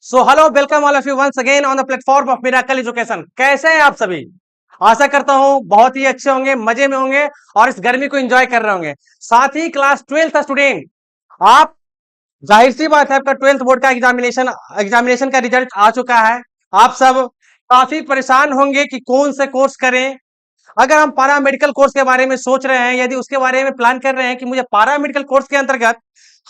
So hello welcome all of you once again on the platform of Miracle Education. कैसे हैं आप सभी? आशा करता हूं बहुत ही अच्छे होंगे, मजे में होंगे और इस गर्मी को एंजॉय कर रहे होंगे। साथ ही क्लास 12th स्टूडेंट आप, जाहिर सी बात है आपका 12th बोर्ड का एग्जामिनेशन का रिजल्ट आ चुका है। आप सब काफी परेशान होंगे कि कौन से कोर्स करें। अगर हम पारा मेडिकल कोर्स के बारे में सोच रहे हैं, यदि उसके बारे में प्लान कर रहे हैं कि मुझे पारा मेडिकल कोर्स के अंतर्गत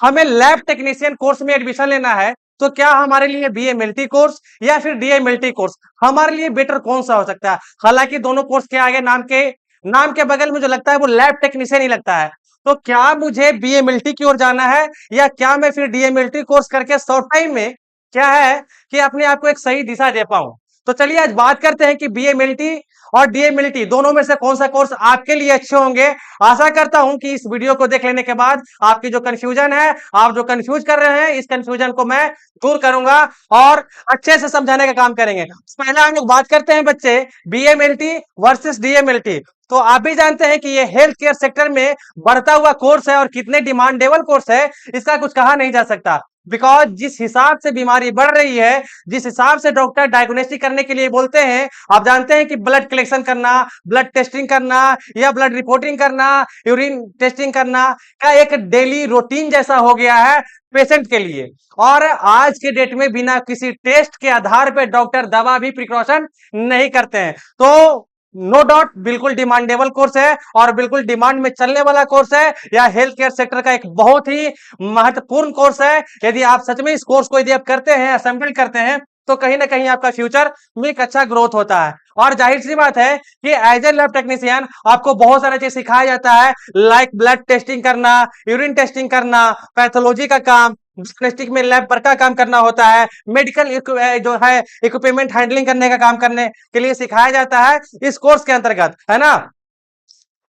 हमें लैब टेक्नीशियन कोर्स में एडमिशन लेना है, तो क्या हमारे लिए बीएमएलटी कोर्स या फिर डीएमएलटी कोर्स हमारे लिए बेटर कौन सा हो सकता है? हालांकि दोनों कोर्स के आगे नाम के बगल में जो लगता है वो लैब टेक्नीशियन ही लगता है। तो क्या मुझे बीएमएलटी की ओर जाना है या क्या मैं फिर डीएमएलटी कोर्स करके शॉर्ट टाइम में क्या है कि अपने आप को एक सही दिशा दे पाऊं? तो चलिए आज बात करते हैं कि बीएमएलटी और डीएमएलटी दोनों में से कौन सा कोर्स आपके लिए अच्छे होंगे। आशा करता हूं कि इस वीडियो को देख लेने के बाद आपकी जो कंफ्यूजन है, आप जो कंफ्यूज कर रहे हैं, इस कंफ्यूजन को मैं दूर करूंगा और अच्छे से समझाने का काम करेंगे। पहले हम लोग बात करते हैं बच्चे बीएमएलटी वर्सेस डीएमएलटी। तो आप भी जानते हैं कि ये हेल्थ केयर सेक्टर में बढ़ता हुआ कोर्स है और कितने डिमांडेबल कोर्स है, इसका कुछ कहा नहीं जा सकता। बिकॉज जिस हिसाब से बीमारी बढ़ रही है, जिस हिसाब से डॉक्टर डायग्नोस्टिक करने के लिए बोलते हैं, आप जानते हैं कि ब्लड कलेक्शन करना, ब्लड टेस्टिंग करना या ब्लड रिपोर्टिंग करना, यूरिन टेस्टिंग करना का एक डेली रूटीन जैसा हो गया है पेशेंट के लिए। और आज के डेट में बिना किसी टेस्ट के आधार पर डॉक्टर दवा भी प्रिकॉशन नहीं करते हैं। तो नो डाउट बिल्कुल डिमांडेबल कोर्स है और बिल्कुल डिमांड में चलने वाला कोर्स है। यह हेल्थ केयर सेक्टर का एक बहुत ही महत्वपूर्ण कोर्स है। यदि आप सच में इस कोर्स को यदि आप करते हैं, असेंबल करते हैं, तो कहीं ना कहीं आपका फ्यूचर में एक अच्छा ग्रोथ होता है। और जाहिर सी बात है कि एज ए लैब टेक्नीशियन आपको बहुत सारा चीज सिखाया जाता है, लाइक ब्लड टेस्टिंग करना, यूरिन टेस्टिंग करना, पैथोलॉजी का काम, डिagnostic में लैब पर का काम करना होता है, मेडिकल जो है इक्विपमेंट हैंडलिंग करने का काम करने के लिए सिखाया जाता है इस कोर्स के अंतर्गत, है ना।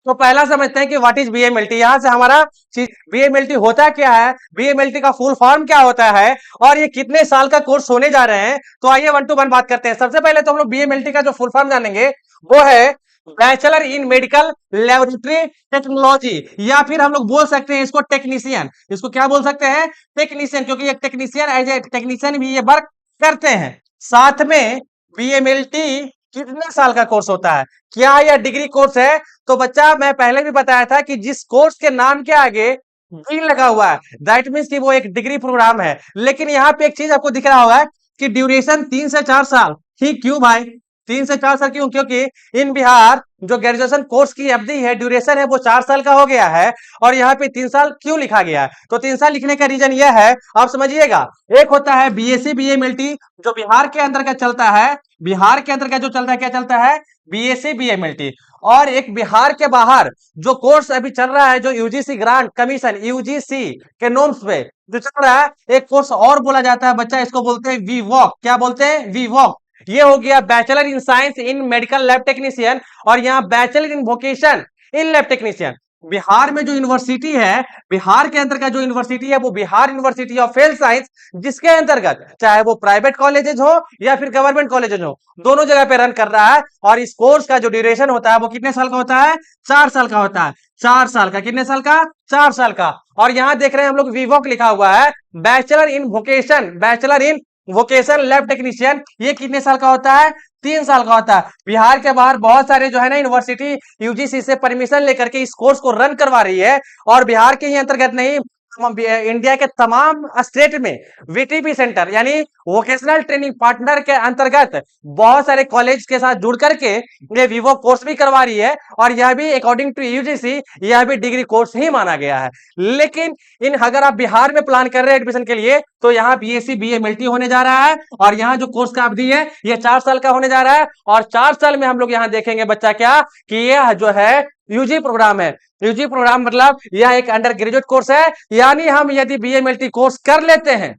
तो पहला समझते हैं कि व्हाट इज बीएमएलटी। यहां से हमारा बीएमएलटी होता क्या है, बीएमएलटी का फुल फॉर्म क्या होता है और ये कितने साल का कोर्स होने जा रहे हैं। तो आइए वन टू वन बात करते हैं। सबसे पहले तो हम लोग बीएमएलटी का जो फुल फॉर्म जानेंगे वो है बैचलर इन मेडिकल लेबोरेटरी टेक्नोलॉजी, या फिर हम लोग बोल सकते हैं इसको टेक्नीशियन। इसको क्या बोल सकते हैं? टेक्नीशियन, क्योंकि एक टेक्नीशियन एज ए टेक्नीशियन भी ये वर्क करते हैं। साथ में बीएमएलटी कितने साल का कोर्स होता है? क्या यह डिग्री कोर्स है? तो बच्चा मैं पहले भी बताया था कि जिस कोर्स के नाम के आगे डी लगा हुआ है, दैट मीन्स कि वो एक डिग्री प्रोग्राम है। लेकिन यहाँ पे एक चीज आपको दिख रहा होगा कि ड्यूरेशन 3 से 4 साल। ठीक क्यों भाई 3 से 4 साल? क्यों? क्योंकि इन बिहार जो ग्रेजुएशन कोर्स की अवधि है, ड्यूरेशन है, वो 4 साल का हो गया है। और यहाँ पे 3 साल क्यों लिखा गया है? तो 3 साल लिखने का रीजन यह है, आप समझिएगा। एक होता है बीएससी बीएमएलटी जो बिहार के अंदर का चलता है, बिहार के अंदर का जो चलता है क्या चलता है? BSc BMLT. और एक बिहार के बाहर जो कोर्स अभी चल रहा है, जो यूजीसी ग्रांट कमीशन यूजीसी के नॉर्म्स पे जो चल रहा है, एक कोर्स और बोला जाता है बच्चा, इसको बोलते हैं वी वॉक। क्या बोलते हैं? B voc. ये हो गया bachelor in science in medical lab technician और यहाँ bachelor in vocation in lab technician. Bihar में जो यूनिवर्सिटी है, बिहार के अंतर्गत जो यूनिवर्सिटी है वो Bihar university of health science, जिसके अंतर्गत चाहे वो प्राइवेट कॉलेजेस हो या फिर गवर्नमेंट कॉलेजेस हो, दोनों जगह पे रन कर रहा है। और इस कोर्स का जो ड्यूरेशन होता है वो कितने साल का होता है? 4 साल का होता है। 4 साल का। कितने साल का? 4 साल का। और यहाँ देख रहे हैं हम लोग वीवॉक लिखा हुआ है, bachelor in vocation, bachelor in vocation lab technician. ये कितने साल का होता है? 3 साल का होता है। बिहार के बाहर बहुत सारे जो है ना यूनिवर्सिटी यूजीसी से परमिशन लेकर के इस कोर्स को रन करवा रही है। और बिहार के ही अंतर्गत नहीं, इंडिया के तमाम स्टेट में वीटीपी सेंटर यानी वोकेशनल ट्रेनिंग पार्टनर के अंतर्गत बहुत सारे कॉलेज के साथ जुड़ करके ये वीवो कोर्स भी करवा रही है। और यह भी अकॉर्डिंग टू यूजीसी यह भी डिग्री कोर्स ही माना गया है। लेकिन इन अगर आप बिहार में प्लान कर रहे हैं एडमिशन के लिए, तो यहाँ बीएससी बीएमएलटी होने जा रहा है और यहाँ जो कोर्स का अवधि है ये 4 साल का होने जा रहा है। और 4 साल में हम लोग यहाँ देखेंगे बच्चा क्या कि यह जो है यूजी प्रोग्राम है। यूजी प्रोग्राम मतलब यह एक अंडर ग्रेजुएट कोर्स है। यानी हम यदि बीएमएलटी कोर्स कर लेते हैं,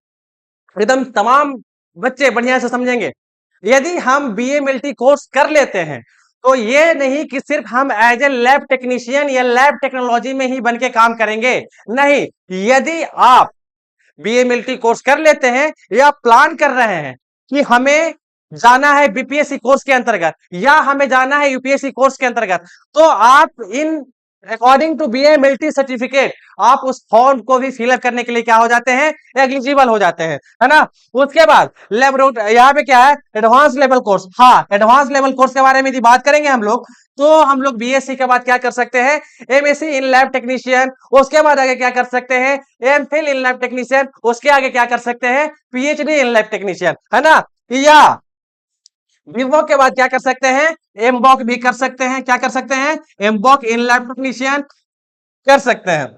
एकदम तमाम बच्चे बढ़िया से समझेंगे, यदि हम बीएमएलटी कोर्स कर लेते हैं तो ये नहीं कि सिर्फ हम एज ए लैब टेक्नीशियन या लैब टेक्नोलॉजी में ही बन के काम करेंगे। नहीं, यदि आप बीएमएलटी कोर्स कर लेते हैं या प्लान कर रहे हैं कि हमें जाना है बीपीएससी कोर्स के अंतर्गत या हमें जाना है यूपीएससी कोर्स के अंतर्गत, तो आप in according to BA certificate आप उस फॉर्म को भी फिलअप करने के लिए क्या हो जाते हैं, एलिजिबल हो जाते हैं, है ना। उसके बाद लेबोरेटरी, यहाँ पे क्या है, एडवांस लेवल कोर्स। हाँ, एडवांस लेवल कोर्स के बारे में यदि बात करेंगे हम लोग, तो हम लोग BSc के बाद क्या कर सकते हैं, MSc इन लैब टेक्नीशियन, उसके बाद आगे क्या कर सकते हैं, MPhil इन लैब टेक्नीशियन, उसके आगे क्या कर सकते हैं, PhD इन लैब टेक्नीशियन, है ना। या बीवॉक के बाद क्या कर सकते हैं, एमबॉक भी कर सकते हैं, क्या कर सकते हैं, एमबॉक इन लैब टेक्नीशियन कर सकते हैं।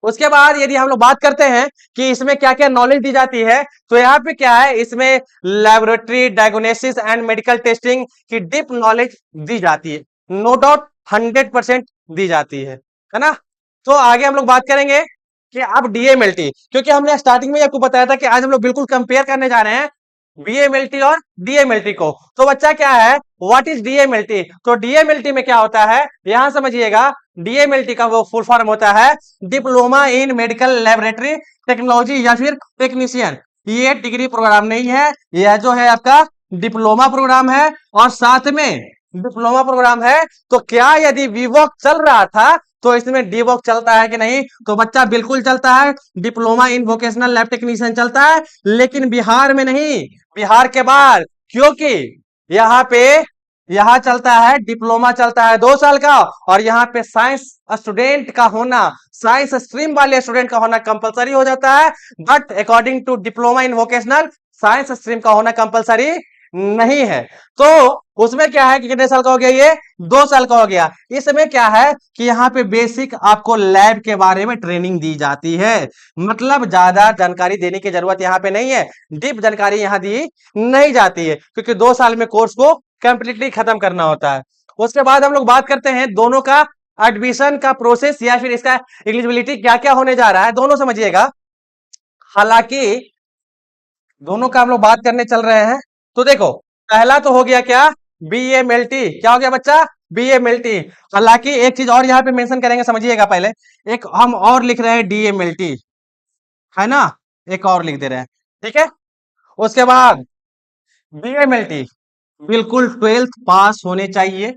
उसके बाद यदि हम लोग बात करते हैं कि इसमें क्या क्या नॉलेज दी जाती है, तो यहाँ पे क्या है, इसमें laboratory diagnosis and medical testing की डीप नॉलेज दी जाती है, नो डाउट 100% दी जाती है ना। तो आगे हम लोग बात करेंगे कि अब DMLT, क्योंकि हमने स्टार्टिंग में आपको बताया था कि आज हम लोग बिल्कुल कंपेयर करने जा रहे हैं BMLT और DMLT को। तो बच्चा क्या है, व्हाट इज DMLT, तो DMLT में क्या होता है, यहां समझिएगा, DMLT का वो फुल फॉर्म होता है diploma in medical laboratory technology या फिर टेक्नीशियन। ये डिग्री प्रोग्राम नहीं है, यह जो है आपका डिप्लोमा प्रोग्राम है, और साथ में डिप्लोमा प्रोग्राम है। तो क्या यदि वीवॉक चल रहा था तो इसमें डीवॉक चलता है कि नहीं, तो बच्चा बिल्कुल चलता है, diploma in vocational lab technician चलता है, लेकिन बिहार में नहीं, बिहार के बाहर, क्योंकि यहाँ पे यहाँ चलता है डिप्लोमा, चलता है 2 साल का, और यहाँ पे साइंस स्टूडेंट का होना, साइंस स्ट्रीम वाले स्टूडेंट का होना कंपलसरी हो जाता है। But according to diploma in vocational science stream का होना कंपलसरी नहीं है। तो उसमें क्या है कि कितने साल का हो गया, ये 2 साल का हो गया। इसमें क्या है कि यहाँ पे बेसिक आपको लैब के बारे में ट्रेनिंग दी जाती है, मतलब ज्यादा जानकारी देने की जरूरत यहाँ पे नहीं है, डीप जानकारी यहाँ दी नहीं जाती है, क्योंकि 2 साल में कोर्स को कंप्लीटली खत्म करना होता है। उसके बाद हम लोग बात करते हैं दोनों का एडमिशन का प्रोसेस या फिर इसका एलिजिबिलिटी क्या क्या होने जा रहा है, दोनों समझिएगा। हालांकि दोनों का हम लोग बात करने चल रहे हैं, तो देखो, पहला तो हो गया क्या, BMLT, क्या हो गया बच्चा, BMLT। हालांकि एक चीज और यहाँ पे मेंशन करेंगे, समझिएगा, पहले एक हम और लिख रहे हैं DMLT, है ना, एक और लिख दे रहे हैं, ठीक है। उसके बाद BMLT बिल्कुल 12th पास होने चाहिए,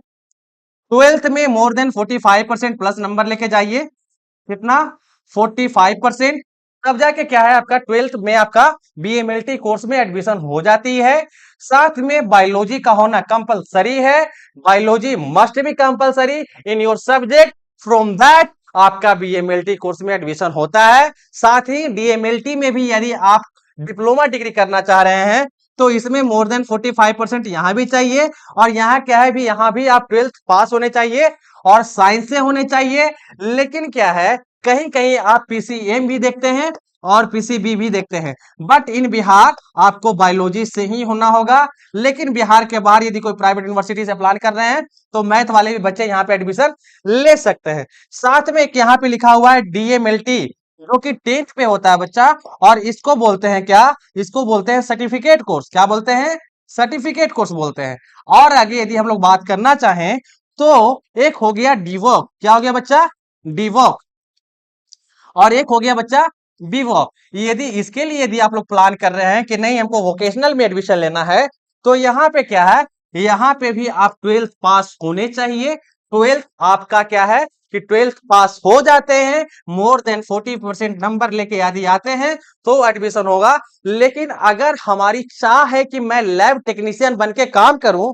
12th में मोर देन 45% प्लस नंबर लेके जाइए, कितना, 45%, तब जाके क्या है आपका 12th में आपका BMLT कोर्स में एडमिशन हो जाती है। साथ में बायोलॉजी का होना कंपलसरी है, biology must be compulsory in your subject, from that आपका BMLT कोर्स में एडमिशन होता है। साथ ही DMLT में भी यदि आप डिप्लोमा डिग्री करना चाह रहे हैं, तो इसमें मोर देन 45% यहाँ भी चाहिए, और यहाँ क्या है भी, यहाँ भी आप 12th पास होने चाहिए और साइंस से होने चाहिए। लेकिन क्या है, कहीं कहीं आप PCM भी देखते हैं और PCB भी देखते हैं, बट इन बिहार आपको बायोलॉजी से ही होना होगा। लेकिन बिहार के बाहर यदि कोई प्राइवेट यूनिवर्सिटी से प्लान कर रहे हैं, तो मैथ वाले भी बच्चे यहाँ पे एडमिशन ले सकते हैं। साथ में एक यहाँ पे लिखा हुआ है DMLT, जो कि 10th पे होता है बच्चा, और इसको बोलते हैं क्या, इसको बोलते हैं सर्टिफिकेट कोर्स, क्या बोलते हैं, सर्टिफिकेट कोर्स बोलते हैं। और आगे यदि हम लोग बात करना चाहें, तो एक हो गया डीवॉक, क्या हो गया बच्चा, डीवॉक, और एक हो गया बच्चा बीवॉक। यदि इसके लिए यदि आप लोग प्लान कर रहे हैं कि नहीं हमको वोकेशनल में एडमिशन लेना है, तो यहाँ पे क्या है, यहाँ पे भी आप 12th पास होने चाहिए। 12th आपका क्या है कि 12th पास हो जाते हैं, मोर देन 40% नंबर लेके यदि आते हैं तो एडमिशन होगा। लेकिन अगर हमारी चाह है कि मैं लैब टेक्नीशियन बन के काम करूं,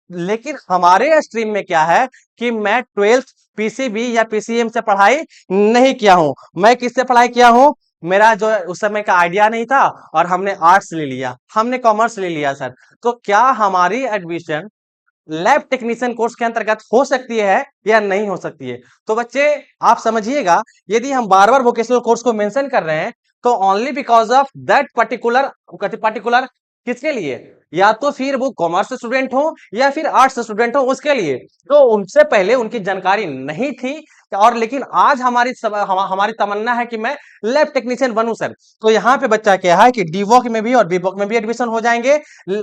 लेकिन हमारे स्ट्रीम में क्या है कि मैं 12th PCB या PCM से पढ़ाई नहीं किया हूं, मैं किससे पढ़ाई किया हूं, मेरा जो उस समय का आइडिया नहीं था, और हमने आर्ट्स ले लिया, हमने कॉमर्स ले लिया सर। तो क्या हमारी एडमिशन लैब टेक्नीशियन कोर्स के अंतर्गत हो सकती है या नहीं हो सकती है। तो बच्चे आप समझिएगा, यदि हम बार बार वोकेशनल कोर्स को मेंशन कर रहे हैं, तो only because of that particular किसके लिए, या तो फिर वो कॉमर्स स्टूडेंट हो या फिर आर्ट्स स्टूडेंट हो, उसके लिए तो उनसे पहले उनकी जानकारी नहीं थी। और लेकिन आज हमारी तमन्ना है कि मैं लैब टेक्नीशियन बनूं सर। तो यहाँ पे बच्चा क्या है कि डीवॉक में भी और बीवॉक में भी एडमिशन हो जाएंगे,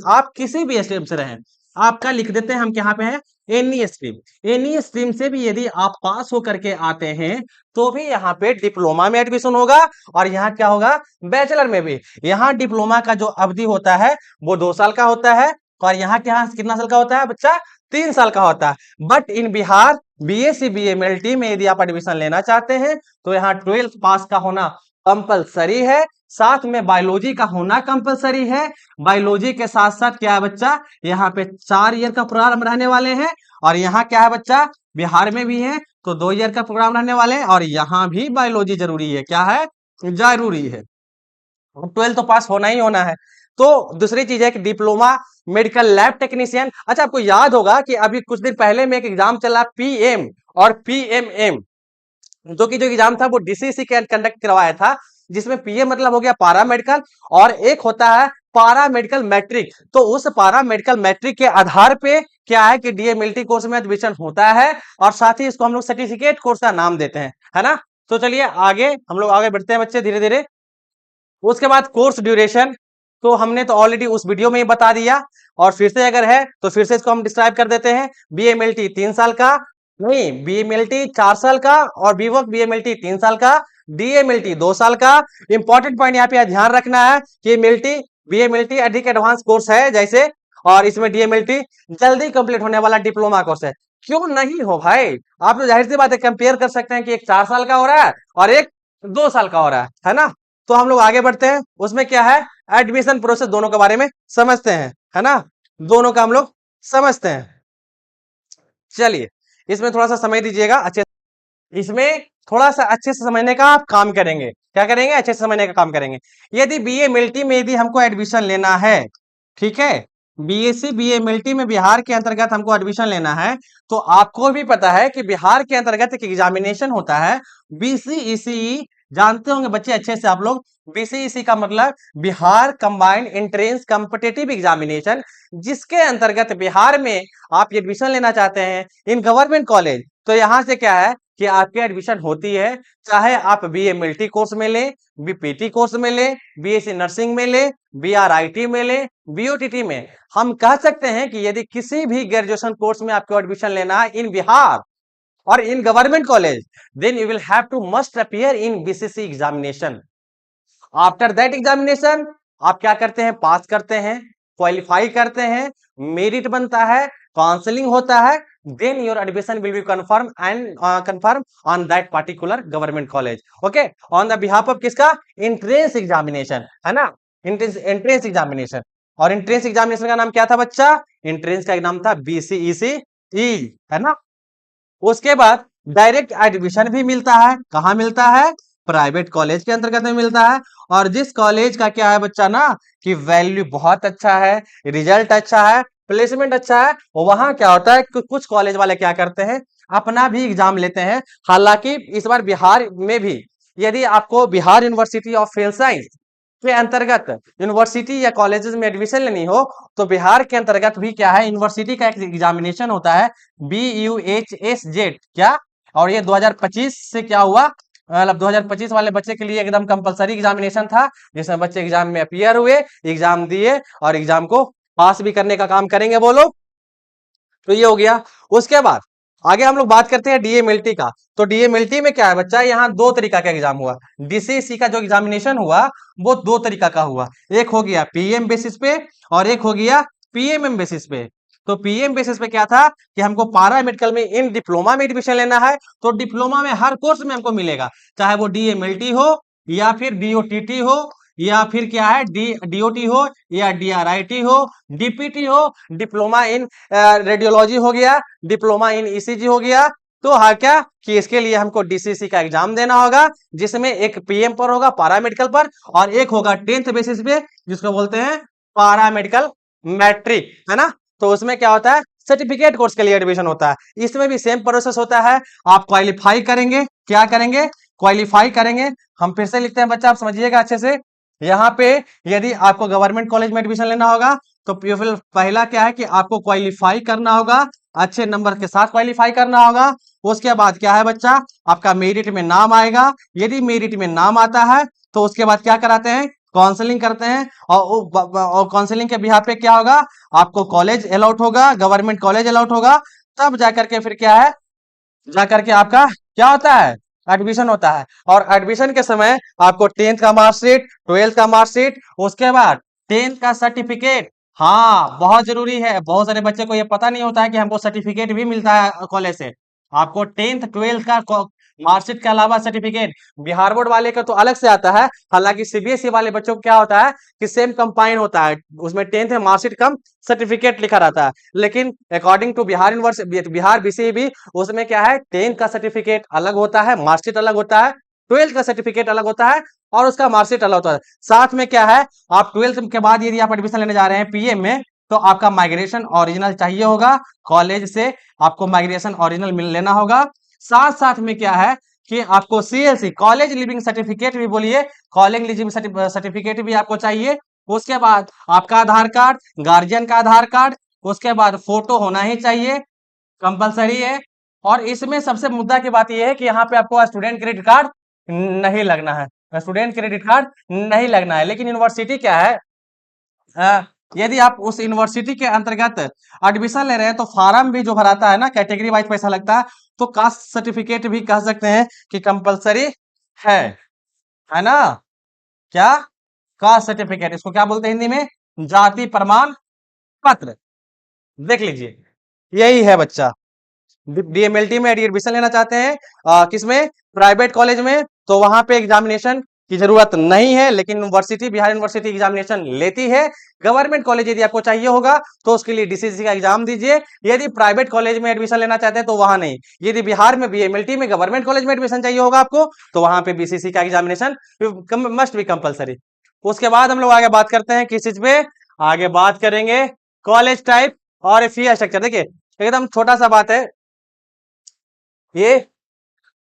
आप किसी भी स्ट्रीम से रहें। आपका लिख देते हैं हम यहाँ पे है एनी स्ट्रीम, एनी स्ट्रीम से भी यदि आप पास होकर के आते हैं, तो भी यहाँ पे डिप्लोमा में एडमिशन होगा, और यहाँ क्या होगा, बैचलर में भी। यहाँ डिप्लोमा का जो अवधि होता है वो 2 साल का होता है, और यहाँ क्या कितना साल का होता है बच्चा, 3 साल का होता है। But in Bihar BSc BMLT में यदि आप एडमिशन लेना चाहते हैं तो यहाँ 12th पास का होना कंपलसरी है, साथ में बायोलॉजी का होना कंपलसरी है। बायोलॉजी के साथ साथ क्या है बच्चा, यहाँ पे 4 ईयर का प्रोग्राम रहने वाले हैं, और यहाँ क्या है बच्चा, बिहार में भी है तो 2 ईयर का प्रोग्राम रहने वाले हैं, और यहाँ भी बायोलॉजी जरूरी है। क्या है, जरूरी है। 12th तो पास होना ही होना है। तो दूसरी चीज है कि डिप्लोमा मेडिकल लैब टेक्नीशियन। अच्छा, आपको याद होगा कि अभी कुछ दिन पहले में एक एग्जाम चला पीएम और पीएमएम, जो एग्जाम था वो डीसीसी के कंडक्ट करवाया था, जिसमें पीएम मतलब हो गया पारा मेडिकल, और एक होता है पारा मेडिकल मैट्रिक। तो उस पारा मेडिकल मैट्रिक के आधार पे क्या है कि डीएमएलटी कोर्स में एडमिशन होता है, और साथ ही इसको हम लोग सर्टिफिकेट कोर्स का नाम देते हैं, है ना। तो चलिए आगे हम लोग आगे बढ़ते हैं बच्चे धीरे धीरे। उसके बाद कोर्स ड्यूरेशन तो हमने तो ऑलरेडी उस वीडियो में ही बता दिया, और फिर से अगर है तो फिर से इसको हम डिस्क्राइब कर देते हैं। बीएमएलटी 3 साल का, नहीं बीएमएलटी 4 साल का, और बीवॉक बीएमएलटी 3 साल का, डीएमएलटी 2 साल का। इंपॉर्टेंट पॉइंट यहाँ पे ध्यान रखना है कि बीएमएलटी अधिक एडवांस कोर्स है जैसे, और इसमें डीएमएलटी जल्दी कंप्लीट होने वाला डिप्लोमा कोर्स है। क्यों नहीं हो भाई, आप तो जाहिर सी बात है कंपेयर कर सकते हैं कि एक 4 साल का हो रहा है और एक 2 साल का हो रहा है ना। तो हम लोग आगे बढ़ते हैं, उसमें क्या है एडमिशन प्रोसेस दोनों के बारे में समझते हैं, है ना, दोनों का हम लोग समझते हैं। चलिए इसमें थोड़ा सा समय दीजिएगा, इसमें थोड़ा सा अच्छे से समझने का आप काम करेंगे। क्या करेंगे, अच्छे से समझने का काम करेंगे। यदि बीएमएलटी में यदि हमको एडमिशन लेना है, ठीक है, बीएससी बीएमएलटी में बिहार के अंतर्गत हमको एडमिशन लेना है, तो आपको भी पता है कि बिहार के अंतर्गत एक एग्जामिनेशन होता है बीसीईसी। जानते होंगे बच्चे अच्छे से आप लोग, बीसीईसी का मतलब Bihar combined entrance competitive examination, जिसके अंतर्गत बिहार में आप एडमिशन लेना चाहते हैं इन गवर्नमेंट कॉलेज, तो यहां से क्या है कि आपकी एडमिशन होती है, चाहे आप बीएमएलटी कोर्स में ले, बीपीटी कोर्स में ले, बीएससी नर्सिंग में ले, बीआरआईटी में ले, बीओटीटी में। हम कह सकते हैं कि यदि किसी भी ग्रेजुएशन कोर्स में आपको एडमिशन लेना है इन बिहार और in government college, then you will have to must appear in BCC examination. After that examination आप क्या करते हैं, पास करते हैं, क्वालिफाई करते हैं, मेरिट बनता है, काउंसलिंग होता है, then your admission will be confirm on that particular government college, okay, on the behalf of किसका, entrance examination, है ना, entrance examination। और entrance examination का नाम क्या था बच्चा, entrance का नाम था बीसीईसी, है ना। उसके बाद डायरेक्ट एडमिशन भी मिलता है, कहाँ मिलता है, प्राइवेट कॉलेज के अंतर्गत में मिलता है। और जिस कॉलेज का क्या है बच्चा ना कि वैल्यू बहुत अच्छा है, रिजल्ट अच्छा है, प्लेसमेंट अच्छा है, वहां क्या होता है कुछ कॉलेज वाले क्या करते हैं, अपना भी एग्जाम लेते हैं। हालांकि इस बार बिहार में भी यदि आपको Bihar university of health science के अंतर्गत यूनिवर्सिटी या कॉलेजेस में एडमिशन लेनी हो, तो बिहार के अंतर्गत भी क्या है, यूनिवर्सिटी का एक एग्जामिनेशन होता है BUHSJET, क्या, और ये 2025 से क्या हुआ, मतलब 2025 वाले बच्चे के लिए एकदम कंपलसरी एग्जामिनेशन था, जिसमें बच्चे एग्जाम में अपीयर हुए, एग्जाम दिए, और एग्जाम को पास भी करने का काम करेंगे वो लोग। तो ये हो गया। उसके बाद आगे हम लोग बात करते हैं डीएमएलटी का। तो डीएमएलटी में क्या है बच्चा, यहाँ 2 तरीका का एग्जाम हुआ, डीसीसी का जो एग्जामिनेशन हुआ वो 2 तरीका का हुआ, एक हो गया पीएम बेसिस पे और एक हो गया पीएमएम बेसिस पे। तो पीएम बेसिस पे क्या था कि हमको पारा मेडिकल में इन डिप्लोमा में एडमिशन लेना है, तो डिप्लोमा में हर कोर्स में हमको मिलेगा, चाहे वो डीएमएलटी हो या फिर डीओटीटी हो या फिर क्या है डीओटी हो या डीआरआईटी हो, डीपीटी हो, डिप्लोमा इन रेडियोलॉजी हो गया, डिप्लोमा इन ईसीजी हो गया। तो हाँ क्या कि इसके लिए हमको डीसीसी का एग्जाम देना होगा, जिसमें एक पीएम पर होगा पारा मेडिकल पर, और एक होगा 10th बेसिस पे जिसको बोलते हैं पारा मेडिकल मैट्रिक, है ना। तो उसमें क्या होता है, सर्टिफिकेट कोर्स के लिए एडमिशन होता है। इसमें भी सेम प्रोसेस होता है, आप क्वालिफाई करेंगे, क्या करेंगे, क्वालिफाई करेंगे। हम फिर से लिखते हैं बच्चा, आप समझिएगा अच्छे से। यहाँ पे यदि आपको गवर्नमेंट कॉलेज में एडमिशन लेना होगा तो पहला क्या है कि आपको क्वालिफाई करना होगा, अच्छे नंबर के साथ क्वालिफाई करना होगा। उसके बाद क्या है बच्चा, आपका मेरिट में नाम आएगा, यदि मेरिट में नाम आता है तो उसके बाद क्या कराते हैं, काउंसलिंग करते हैं, और काउंसलिंग के बिहाफ पे क्या होगा, आपको कॉलेज अलॉट होगा, गवर्नमेंट कॉलेज अलॉट होगा, तब जाकर के फिर क्या है, जाकर के आपका क्या होता है, एडमिशन होता है। और एडमिशन के समय आपको 10th का मार्कशीट, 12th का मार्कशीट, उसके बाद 10th का सर्टिफिकेट, हाँ बहुत जरूरी है, बहुत सारे बच्चे को ये पता नहीं होता है कि हमको सर्टिफिकेट भी मिलता है कॉलेज से। आपको 10th 12th का मार्कशीट के अलावा सर्टिफिकेट बिहार बोर्ड वाले का तो अलग से आता है। हालांकि सीबीएसई वाले बच्चों को क्या होता है कि सेम कंबाइन होता है, उसमें 10th में मार्कशीट कम सर्टिफिकेट लिखा रहता है। लेकिन according to Bihar university, Bihar BCE भी, उसमें क्या है 10th का सर्टिफिकेट अलग होता है, मार्कशीट अलग होता है, 12th का सर्टिफिकेट अलग होता है और उसका मार्कशीट अलग होता है। साथ में क्या है, आप 12th के बाद यदि आप एडमिशन लेने जा रहे हैं पीएम में, तो आपका माइग्रेशन ओरिजिनल चाहिए होगा कॉलेज से, आपको माइग्रेशन ओरिजिनल मिल लेना होगा। साथ साथ में क्या है कि आपको सीएलसी कॉलेज लिविंग सर्टिफिकेट भी बोलिए, कॉलेज लिविंग सर्टिफिकेट भी आपको चाहिए। उसके बाद आपका आधार कार्ड, गार्जियन का आधार कार्ड, उसके बाद फोटो होना ही चाहिए, कंपलसरी है। और इसमें सबसे मुद्दा की बात यह है कि यहाँ पे आपको स्टूडेंट क्रेडिट कार्ड नहीं लगना है, स्टूडेंट क्रेडिट कार्ड नहीं लगना है। लेकिन यूनिवर्सिटी क्या है, यदि आप उस यूनिवर्सिटी के अंतर्गत एडमिशन ले रहे हैं तो फार्म भी जो भराता है ना, कैटेगरी वाइज पैसा लगता है, तो कास्ट सर्टिफिकेट भी कह सकते हैं कि कंपलसरी है है ना। क्या, कास्ट सर्टिफिकेट, इसको क्या बोलते हैं हिंदी में, जाति प्रमाण पत्र। देख लीजिए, यही है बच्चा। डीएमएलटी में एडमिशन लेना चाहते हैं किसमें, प्राइवेट कॉलेज में, तो वहां पे एग्जामिनेशन की जरूरत नहीं है, लेकिन यूनिवर्सिटी, बिहार यूनिवर्सिटी एग्जामिनेशन लेती है। गवर्नमेंट कॉलेज यदि आपको चाहिए होगा तो उसके लिए डीसीसी का एग्जाम दीजिए। यदि प्राइवेट कॉलेज में एडमिशन लेना चाहते हैं तो वहां नहीं। यदि बिहार में बीएमएलटी में गवर्नमेंट कॉलेज में एडमिशन चाहिए होगा आपको, तो वहां पे बीसीसी का एग्जामिनेशन मस्ट बी कंपलसरी। उसके बाद हम लोग आगे बात करते हैं किस चीज पे, आगे बात करेंगे कॉलेज टाइप और फी स्ट्रक्चर। देखिए एकदम छोटा सा बात है ये।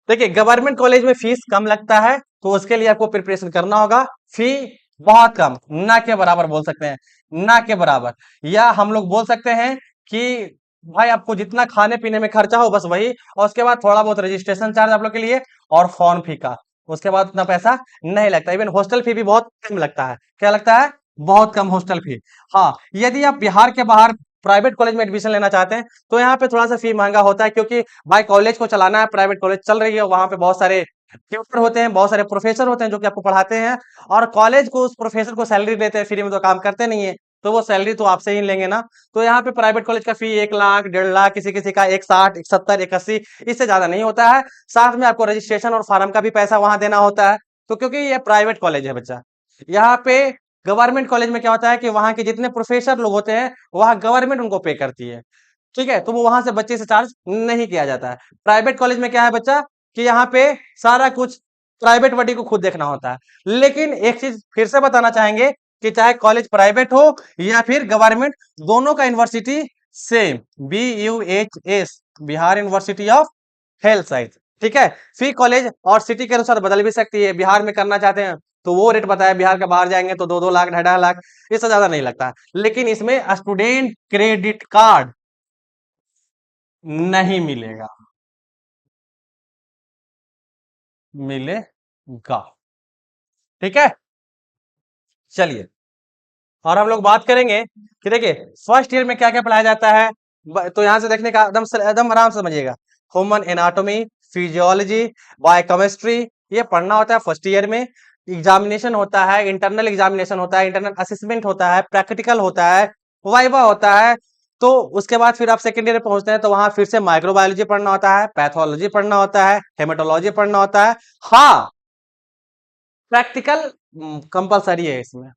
देखिए गवर्नमेंट कॉलेज में फीस कम लगता है, तो उसके लिए आपको प्रिपरेशन करना होगा। फी बहुत कम, ना के बराबर बोल सकते हैं, ना के बराबर, या हम लोग बोल सकते हैं कि भाई आपको जितना खाने पीने में खर्चा हो बस वही, और उसके बाद थोड़ा बहुत रजिस्ट्रेशन चार्ज आप लोग के लिए और फॉर्म फी का, उसके बाद उतना पैसा नहीं लगता। इवन हॉस्टल फी भी बहुत कम लगता है। क्या लगता है, बहुत कम हॉस्टल फी। हाँ, यदि आप बिहार के बाहर प्राइवेट कॉलेज में एडमिशन लेना चाहते हैं तो यहाँ पे थोड़ा सा फी महंगा होता है, क्योंकि भाई कॉलेज को चलाना है, प्राइवेट कॉलेज चल रही है, वहां पे बहुत सारे ट्यूटर होते हैं, बहुत सारे प्रोफेसर होते हैं जो कि आपको पढ़ाते हैं, और कॉलेज को उस प्रोफेसर को सैलरी देते हैं, फ्री में तो काम करते नहीं है, तो वो सैलरी तो आपसे ही लेंगे ना। तो यहाँ पे प्राइवेट कॉलेज का फी 1 लाख 1.5 लाख, किसी किसी का 160 170 180, इससे ज्यादा नहीं होता है। साथ में आपको रजिस्ट्रेशन और फार्म का भी पैसा वहां देना होता है, तो क्योंकि ये प्राइवेट कॉलेज है बच्चा। यहाँ पे गवर्नमेंट कॉलेज में क्या होता है कि वहां के जितने प्रोफेसर लोग होते हैं वहां गवर्नमेंट उनको पे करती है, ठीक है, तो वो वहां से बच्चे से चार्ज नहीं किया जाता है। प्राइवेट कॉलेज में क्या है बच्चा कि यहाँ पे सारा कुछ प्राइवेट बॉडी को खुद देखना होता है। लेकिन एक चीज फिर से बताना चाहेंगे कि चाहे कॉलेज प्राइवेट हो या फिर गवर्नमेंट, दोनों का university same, BUHS, Bihar university of health science, ठीक है। फी कॉलेज और सिटी के अनुसार बदल भी सकती है। बिहार में करना चाहते हैं तो वो रेट बताया, बिहार के बाहर जाएंगे तो 2-2 लाख 2.5 लाख, इससे ज्यादा नहीं लगता। लेकिन इसमें स्टूडेंट क्रेडिट कार्ड नहीं मिलेगा, मिलेगा, ठीक है। चलिए, और हम लोग बात करेंगे कि देखिए फर्स्ट ईयर में क्या क्या पढ़ाया जाता है। तो यहां से देखने का एकदम आराम से समझिएगा। ह्यूमन एनाटॉमी, फिजियोलॉजी, बायोकेमिस्ट्री, ये पढ़ना होता है फर्स्ट ईयर में। एग्जामिनेशन होता है, इंटरनल एग्जामिनेशन होता है, इंटरनल असेसमेंट होता है, प्रैक्टिकल होता है, वाइवा होता है। तो उसके बाद फिर आप सेकेंड ईयर पहुंचते हैं तो वहां फिर से माइक्रोबायोलॉजी पढ़ना होता है, पैथोलॉजी पढ़ना होता है, हेमेटोलॉजी पढ़ना होता है। हाँ, प्रैक्टिकल कंपलसरी है इसमें,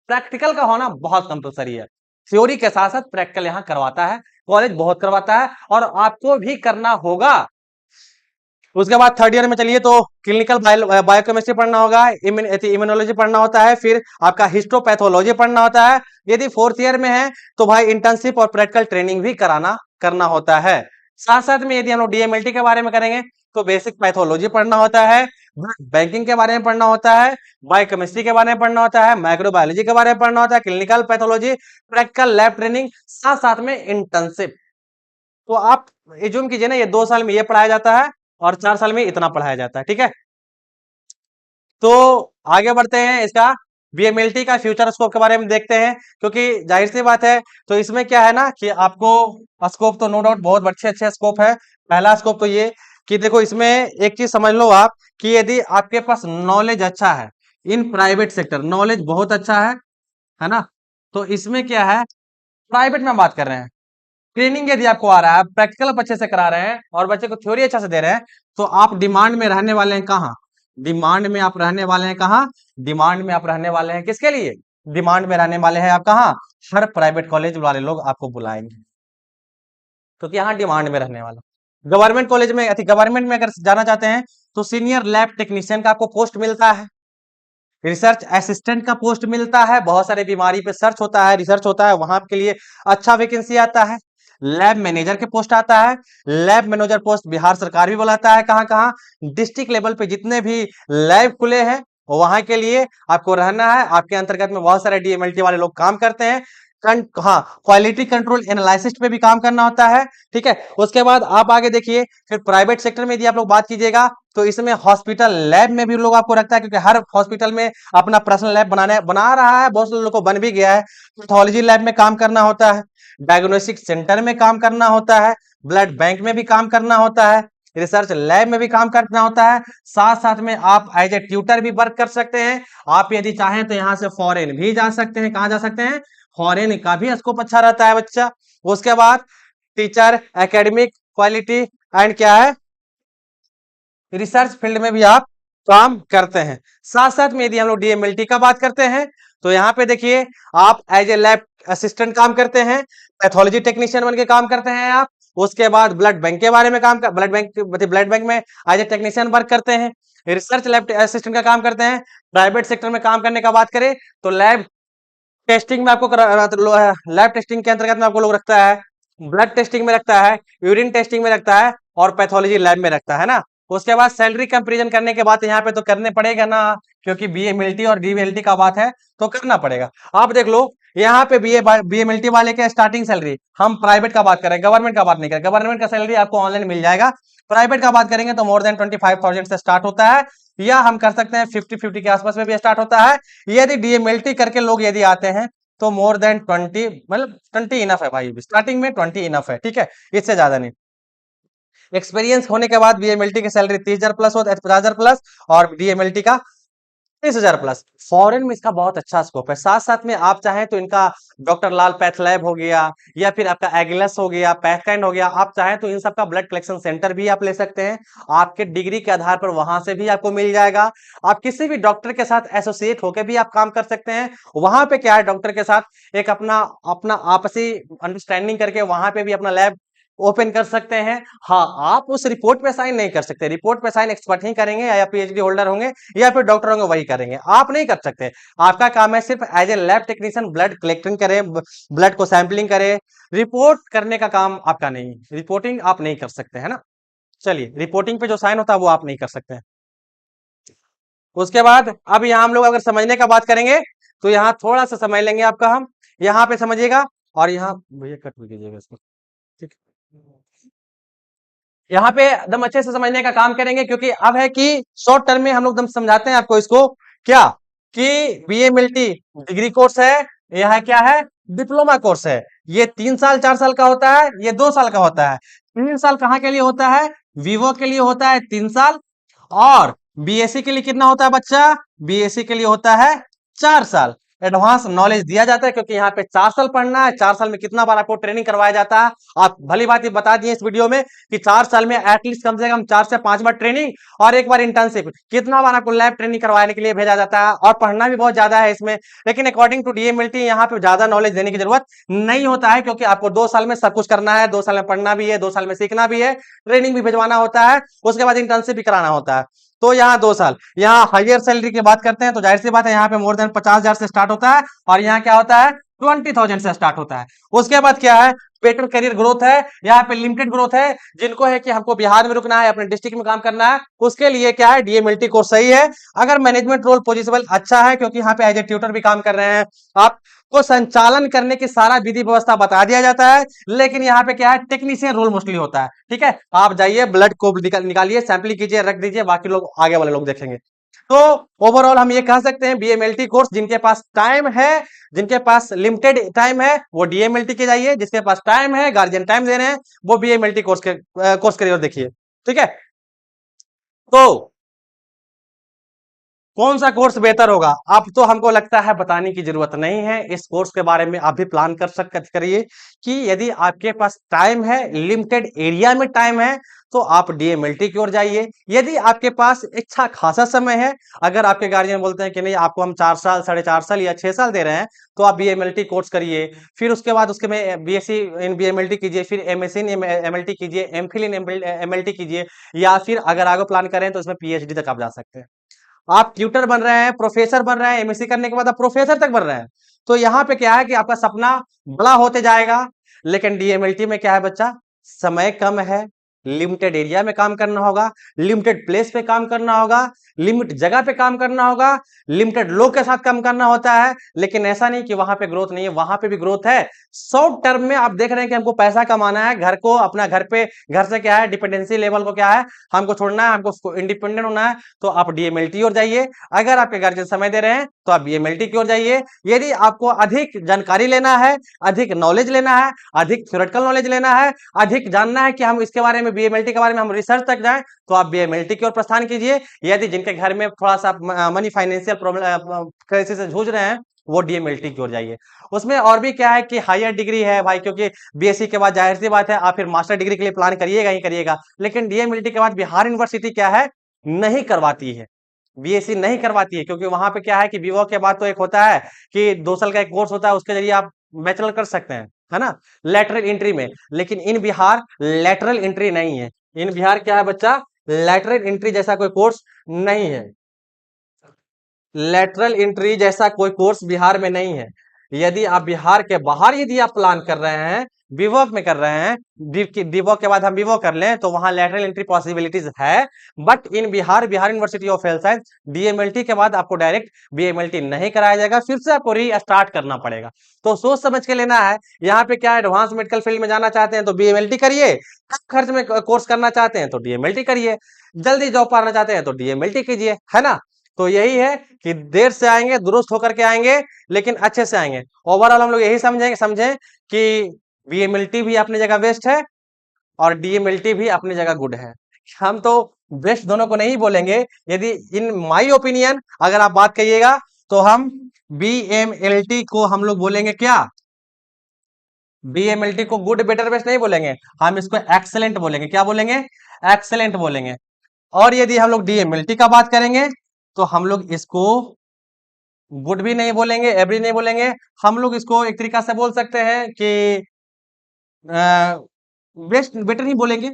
प्रैक्टिकल का होना बहुत कंपलसरी है। थ्योरी के साथ साथ प्रैक्टिकल यहाँ करवाता है, कॉलेज बहुत करवाता है, और आपको भी करना होगा। उसके बाद थर्ड ईयर में चलिए तो क्लिनिकल बायोकेमिस्ट्री पढ़ना होगा, इम्यूनोलॉजी पढ़ना होता है, फिर आपका हिस्टोपैथोलॉजी पढ़ना होता है। यदि फोर्थ ईयर में है तो भाई इंटर्नशिप और प्रैक्टिकल ट्रेनिंग भी करना होता है। साथ साथ में यदि हम लोग डीएमएलटी के बारे में करेंगे तो बेसिक पैथोलॉजी पढ़ना होता है, बैंकिंग के बारे में पढ़ना होता है, बायोकेमिस्ट्री के बारे में पढ़ना होता है, माइक्रोबायोलॉजी के बारे में पढ़ना होता है, clinical pathology, practical lab training, साथ साथ में इंटर्नशिप। तो आप एज्यूम कीजिए ना, ये 2 साल में ये पढ़ाया जाता है और 4 साल में इतना पढ़ाया जाता है, ठीक है। तो आगे बढ़ते हैं, इसका बीएमएलटी का फ्यूचर स्कोप के बारे में देखते हैं, क्योंकि जाहिर सी बात है तो इसमें क्या है ना कि आपको स्कोप तो नो डाउट बहुत अच्छे अच्छे स्कोप है। पहला स्कोप तो ये कि देखो इसमें एक चीज समझ लो आप कि यदि आपके पास नॉलेज अच्छा है इन प्राइवेट सेक्टर, नॉलेज बहुत अच्छा है ना, तो इसमें क्या है, प्राइवेट में हम बात कर रहे हैं, ट्रेनिंग यदि आपको आ रहा है, प्रैक्टिकल आप अच्छे से करा रहे हैं और बच्चे को थ्योरी अच्छा से दे रहे हैं, तो आप डिमांड में रहने वाले हैं कहाँ? डिमांड में आप रहने वाले हैं कहाँ? डिमांड में आप रहने वाले हैं किसके लिए? डिमांड में रहने वाले हैं आप कहाँ? हर प्राइवेट कॉलेज वाले लोग आपको बुलाएंगे, क्योंकि यहाँ डिमांड में रहने वाला। गवर्नमेंट कॉलेज में गवर्नमेंट में अगर जाना चाहते हैं तो सीनियर लैब टेक्नीशियन का आपको पोस्ट मिलता है, रिसर्च असिस्टेंट का पोस्ट मिलता है, बहुत सारे बीमारी पे सर्च होता है, रिसर्च होता है, वहां के लिए अच्छा वैकेंसी आता है। लैब मैनेजर के पोस्ट आता है, लैब मैनेजर पोस्ट बिहार सरकार भी बुलाता है, कहाँ कहाँ? डिस्ट्रिक्ट लेवल पे जितने भी लैब खुले हैं वहां के लिए आपको रहना है। आपके अंतर्गत में बहुत सारे डीएमएलटी वाले लोग काम करते हैं। हाँ, क्वालिटी कंट्रोल एनालिसिस पे भी काम करना होता है, ठीक है। उसके बाद आप आगे देखिए, फिर प्राइवेट सेक्टर में यदि आप लोग बात कीजिएगा तो इसमें हॉस्पिटल लैब में भी लोग आपको रखता है, क्योंकि हर हॉस्पिटल में अपना पर्सनल लैब बना रहा है, बहुत से लोगों को बन भी गया है। पैथोलॉजी लैब में काम करना होता है, डायग्नोस्टिक सेंटर में काम करना होता है, ब्लड बैंक में भी काम करना होता है, रिसर्च लैब में भी काम करना होता है। साथ साथ में आप एज ए ट्यूटर भी वर्क कर सकते हैं। आप यदि चाहें तो यहाँ से फॉरेन भी जा सकते हैं। कहाँ जा सकते हैं? फॉरेन का भी स्कोप अच्छा रहता है बच्चा। उसके बाद टीचर, एकेडमिक क्वालिटी एंड क्या है, रिसर्च फील्ड में भी आप काम करते हैं। साथ साथ में यदि हम लोग डीएमएलटी का बात करते हैं तो यहाँ पे देखिए, आप एज ए लैब असिस्टेंट काम करते हैं, पैथोलॉजी टेक्नीशियन बन के काम करते हैं आप। उसके बाद ब्लड बैंक के बारे में काम कर, ब्लड बैंक में एज ए टेक्नीशियन वर्क करते हैं, रिसर्च लैब असिस्टेंट का काम करते हैं। प्राइवेट सेक्टर में काम करने का बात करें तो लैब टेस्टिंग में आपको लैब टेस्टिंग के अंतर्गत में आपको लोग रखता है, ब्लड टेस्टिंग में रखता है, यूरिन टेस्टिंग में रखता है और पैथोलॉजी लैब में रखता है ना। उसके बाद सैलरी कंपैरिजन करने के बाद यहाँ पे तो करने पड़ेगा ना, क्योंकि बीएमएलटी और डीएमएलटी का बात है तो करना पड़ेगा। आप देख लो यहाँ पे बीएमएलटी वाले के स्टार्टिंग सैलरी, हम प्राइवेट का बात करें, गवर्नमेंट का बात नहीं करें, गवर्नमेंट का सैलरी आपको ऑनलाइन मिल जाएगा। प्राइवेट का बात करेंगे तो मोर देन 25,000 से स्टार्ट होता है, या हम कर सकते हैं 50-50 के आसपास में भी स्टार्ट होता है। यदि डीएमएलटी करके लोग यदि आते हैं तो मोर देन 20, मतलब 20 इनफ है भाई, स्टार्टिंग में 20 इनफ है, ठीक है, इससे ज्यादा नहीं। एक्सपीरियंस होने के बाद बीएमएलटी की सैलरी 30,000 प्लस होता है, 50,000 प्लस, और डीएमएलटी का 30,000 प्लस। फॉरेन में इसका बहुत अच्छा स्कोप है। साथ साथ में आप चाहें तो इनका डॉक्टर लाल पैथ लैब हो गया, या फिर आपका एगिलस हो गया, पैथकाइंड हो गया, आप चाहें तो इन सबका ब्लड कलेक्शन सेंटर भी आप ले सकते हैं। आपके डिग्री के आधार पर वहां से भी आपको मिल जाएगा। आप किसी भी डॉक्टर के साथ एसोसिएट होकर भी आप काम कर सकते हैं। वहां पे क्या है, डॉक्टर के साथ एक अपना अपना आपसी अंडरस्टैंडिंग करके वहां पे भी अपना लैब ओपन कर सकते हैं। हाँ, आप उस रिपोर्ट पे साइन नहीं कर सकते, रिपोर्ट पे साइन एक्सपर्ट ही करेंगे, या पीएचडी होल्डर होंगे या फिर डॉक्टर होंगे वही करेंगे, आप नहीं कर सकते। आपका काम है सिर्फ as a lab technician blood collecting करे, ब्लड को सैंपलिंग करे, रिपोर्ट करने का काम आपका नहीं, रिपोर्टिंग आप नहीं कर सकते है ना। चलिए, रिपोर्टिंग पे जो साइन होता है वो आप नहीं कर सकते हैं। उसके बाद अब यहाँ हम लोग अगर समझने का बात करेंगे तो यहाँ थोड़ा सा समझ लेंगे आपका हम, यहाँ पे समझिएगा, और यहाँ भैया कट भी कीजिएगा इसको, ठीक है। यहाँ पे एकदम अच्छे से समझने का काम करेंगे, क्योंकि अब है कि शॉर्ट टर्म में हम लोग एकदम समझाते हैं आपको इसको, क्या कि बीएमएलटी डिग्री कोर्स है, यह क्या है, डिप्लोमा कोर्स है। ये 3 साल 4 साल का होता है, ये 2 साल का होता है। 3 साल कहाँ के लिए होता है? वीवो के लिए होता है 3 साल। और बीएससी के लिए कितना होता है बच्चा? बीएससी के लिए होता है 4 साल। एडवांस नॉलेज दिया जाता है, क्योंकि यहाँ पे 4 साल पढ़ना है। 4 साल में कितना बार आपको ट्रेनिंग करवाया जाता है, आप भली बात ये बता दिए इस वीडियो में कि 4 साल में एटलीस्ट कम से कम 4 से 5 बार ट्रेनिंग और 1 बार इंटर्नशिप, कितना बार आपको लैब ट्रेनिंग करवाने के लिए भेजा जाता है। और पढ़ना भी बहुत ज्यादा है इसमें, लेकिन अकॉर्डिंग टू डीएमएलटी यहाँ पे ज्यादा नॉलेज देने की जरूरत नहीं होता है, क्योंकि आपको 2 साल में सब कुछ करना है, 2 साल में पढ़ना भी है, 2 साल में सीखना भी है, ट्रेनिंग भी भिजवाना होता है, उसके बाद इंटर्नशिप भी कराना होता है। तो यहाँ 2 साल। यहाँ हायर सैलरी की बात करते हैं तो जाहिर सी बात है यहाँ पे मोर देन 50,000 से स्टार्ट होता है, और यहाँ क्या होता है, 20,000 से स्टार्ट होता है। उसके बाद क्या है, बेटर करियर ग्रोथ है, यहाँ पे लिमिटेड ग्रोथ है। जिनको है कि हमको बिहार में रुकना है, अपने डिस्ट्रिक्ट में काम करना है, उसके लिए क्या है, डीएमएलटी कोर्स सही है। अगर मैनेजमेंट रोल पॉसिबल अच्छा है, क्योंकि यहाँ पे एज ए ट्यूटर भी काम कर रहे हैं, आपको संचालन करने की सारा विधि व्यवस्था बता दिया जाता है। लेकिन यहाँ पे क्या है, टेक्नीशियन रोल मोस्टली होता है, ठीक है। आप जाइए, ब्लड को निकालिए, सैंपलिंग कीजिए, रख दीजिए, बाकी लोग आगे वाले लोग देखेंगे। तो ओवरऑल हम ये कह सकते हैं, बीएमएलटी कोर्स जिनके पास टाइम है, जिनके पास लिमिटेड टाइम है, वो डीएमएलटी के जाइए। जिसके पास टाइम है, गार्जियन टाइम दे रहे हैं, वो बीएमएलटी कोर्स करियर देखिए, ठीक है। तो कौन सा कोर्स बेहतर होगा? अब तो हमको लगता है बताने की जरूरत नहीं है। इस कोर्स के बारे में आप भी प्लान करिए कि यदि आपके पास टाइम है, लिमिटेड एरिया में टाइम है, तो आप डीएमएलटी की ओर जाइए। यदि आपके पास अच्छा खासा समय है, अगर आपके गार्जियन बोलते हैं कि नहीं आपको हम 4 साल, 4.5 साल या 6 साल दे रहे हैं, तो आप बीएमएलटी कोर्स करिए। फिर उसके बाद उसके में बीएससी इन बीएमएलटी कीजिए, फिर एमएससी इन एमएलटी कीजिए, एमफिल इन एमएलटी कीजिए, या फिर अगर आगे प्लान करें तो इसमें पीएचडी तक आप जा सकते हैं। आप ट्यूटर बन रहे हैं, प्रोफेसर बन रहे हैं, एमएससी करने के बाद आप प्रोफेसर तक बन रहे हैं। तो यहाँ पे क्या है कि आपका सपना बड़ा होते जाएगा। लेकिन डीएमएलटी में क्या है बच्चा, समय कम है, लिमिटेड एरिया में काम करना होगा, लिमिटेड प्लेस पे काम करना होगा, लिमिट जगह पे काम करना होगा, लिमिटेड लोग के साथ काम करना होता है। लेकिन ऐसा नहीं कि वहां पे ग्रोथ नहीं है, वहां पे भी ग्रोथ है। शॉर्ट टर्म में आप देख रहे हैं कि हमको पैसा कमाना है, घर को अपना घर पे, घर से क्या है डिपेंडेंसी लेवल को क्या है हमको छोड़ना है, हमको इंडिपेंडेंट होना है, तो आप डीएमएलटी की ओर जाइए। अगर आपके गार्जियन समय दे रहे हैं तो आप बीएमएलटी की ओर जाइए। यदि आपको अधिक जानकारी लेना है, अधिक नॉलेज लेना है, अधिक थ्योरेटिकल नॉलेज लेना है, अधिक जानना है कि हम इसके बारे में बीएमएलटी के बारे में हम रिसर्च तक जाएं, तो आप बीएमएलटी की ओर प्रस्थान कीजिए। यदि जिनके घर में थोड़ा सा मनी फाइनेंशियल प्रॉब्लम क्राइसिस से जूझ रहे हैं, वो डीएमएलटी की ओर जाइए। उसमें और भी क्या है कि हायर डिग्री है भाई, क्योंकि बीएससी के बाद जाहिर सी बात है आप फिर मास्टर डिग्री के लिए प्लान करिएगा ही करिएगा। लेकिन डीएमएलटी के बाद बिहार यूनिवर्सिटी क्या है, नहीं करवाती है, बीएससी नहीं करवाती है, क्योंकि वहां पे क्या है कि बीवो के बाद तो एक होता है कि 2 साल का एक कोर्स होता है, उसके जरिए आप बैचलर कर सकते हैं, है ना, लेटरल एंट्री में। लेकिन इन बिहार लेटरल एंट्री नहीं है। इन बिहार क्या है बच्चा, लेटरल एंट्री जैसा कोई कोर्स नहीं है। लेटरल एंट्री जैसा कोई कोर्स बिहार में नहीं है। यदि आप बिहार के बाहर यदि आप प्लान कर रहे हैं, विवो में कर रहे हैं, विवो के बाद हम विवो कर लें, तो वहां लेटरल एंट्री पॉसिबिलिटीज है। But in Bihar university of health science DMLT के बाद आपको डायरेक्ट बीएमएलटी नहीं कराया जाएगा, फिर से आपको री स्टार्ट करना पड़ेगा। तो सोच समझ के लेना है। यहाँ पे क्या एडवांस मेडिकल फील्ड में जाना चाहते हैं तो बीएमएलटी करिए, कम खर्च में कोर्स करना चाहते हैं तो डीएमएलटी करिए, जल्दी जॉब पाना चाहते हैं तो डीएमएलटी कीजिए, है ना। तो यही है कि देर से आएंगे, दुरुस्त होकर के आएंगे, लेकिन अच्छे से आएंगे। ओवरऑल हम लोग यही समझें कि बीएमएलटी भी अपनी जगह बेस्ट है और डीएमएलटी भी अपनी जगह गुड है। हम तो बेस्ट दोनों को नहीं बोलेंगे। यदि इन माय ओपिनियन अगर आप बात करिएगा तो हम बीएमएलटी को हम लोग बोलेंगे क्या, बीएमएलटी को गुड बेटर बेस्ट नहीं बोलेंगे, हम इसको एक्सेलेंट बोलेंगे। क्या बोलेंगे, एक्सेलेंट बोलेंगे। और यदि हम लोग डीएमएलटी का बात करेंगे तो हम लोग इसको गुड भी नहीं बोलेंगे, एवरेज नहीं बोलेंगे, हम लोग इसको एक तरीका से बोल सकते हैं कि बेस्ट बेटर ही बोलेंगे।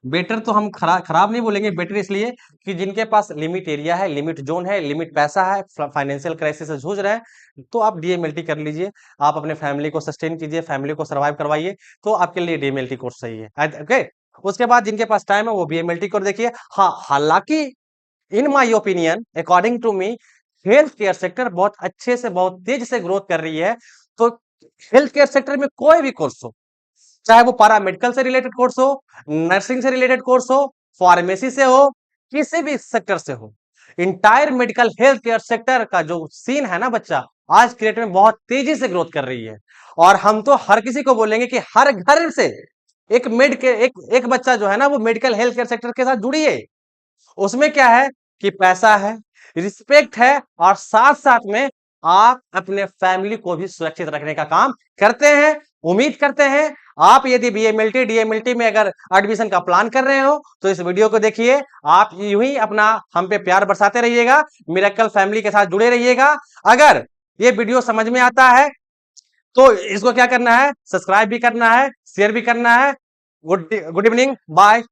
बेटर तो हम खराब नहीं बोलेंगे, बेटर इसलिए कि जिनके पास लिमिट एरिया है, लिमिट जोन है, लिमिट पैसा है, फाइनेंशियल क्राइसिस से जूझ रहे हैं, तो आप डीएमएलटी कर लीजिए। आप अपने फैमिली को सस्टेन कीजिए, फैमिली को सर्वाइव करवाइए, तो आपके लिए डीएमएलटी कोर्स सही है। ओके, उसके बाद जिनके पास टाइम है वो बीएमएलटी को देखिए। हाँ, हालांकि in my opinion according to me health care sector बहुत अच्छे से बहुत तेज से ग्रोथ कर रही है। तो हेल्थ केयर सेक्टर में कोई भी कोर्स हो, चाहे वो पैरामेडिकल से रिलेटेड कोर्स हो, नर्सिंग से रिलेटेड कोर्स हो, फार्मेसी से हो, किसी भी सेक्टर से हो, entire medical health care sector का जो सीन है ना बच्चा, आज के डेट में बहुत तेजी से ग्रोथ कर रही है। और हम तो हर किसी को बोलेंगे कि हर घर से एक बच्चा जो है ना वो मेडिकल हेल्थ केयर सेक्टर के साथ जुड़िए। उसमें क्या है कि पैसा है, रिस्पेक्ट है, और साथ साथ में आप अपने फैमिली को भी सुरक्षित रखने का काम करते हैं। उम्मीद करते हैं आप यदि बीएमएलटी डीएमएलटी में अगर एडमिशन का प्लान कर रहे हो तो इस वीडियो को देखिए। आप यूं ही अपना हम पे प्यार बरसाते रहिएगा, मिरेकल फैमिली के साथ जुड़े रहिएगा। अगर ये वीडियो समझ में आता है तो इसको क्या करना है, सब्सक्राइब भी करना है, शेयर भी करना है। Good evening, bye.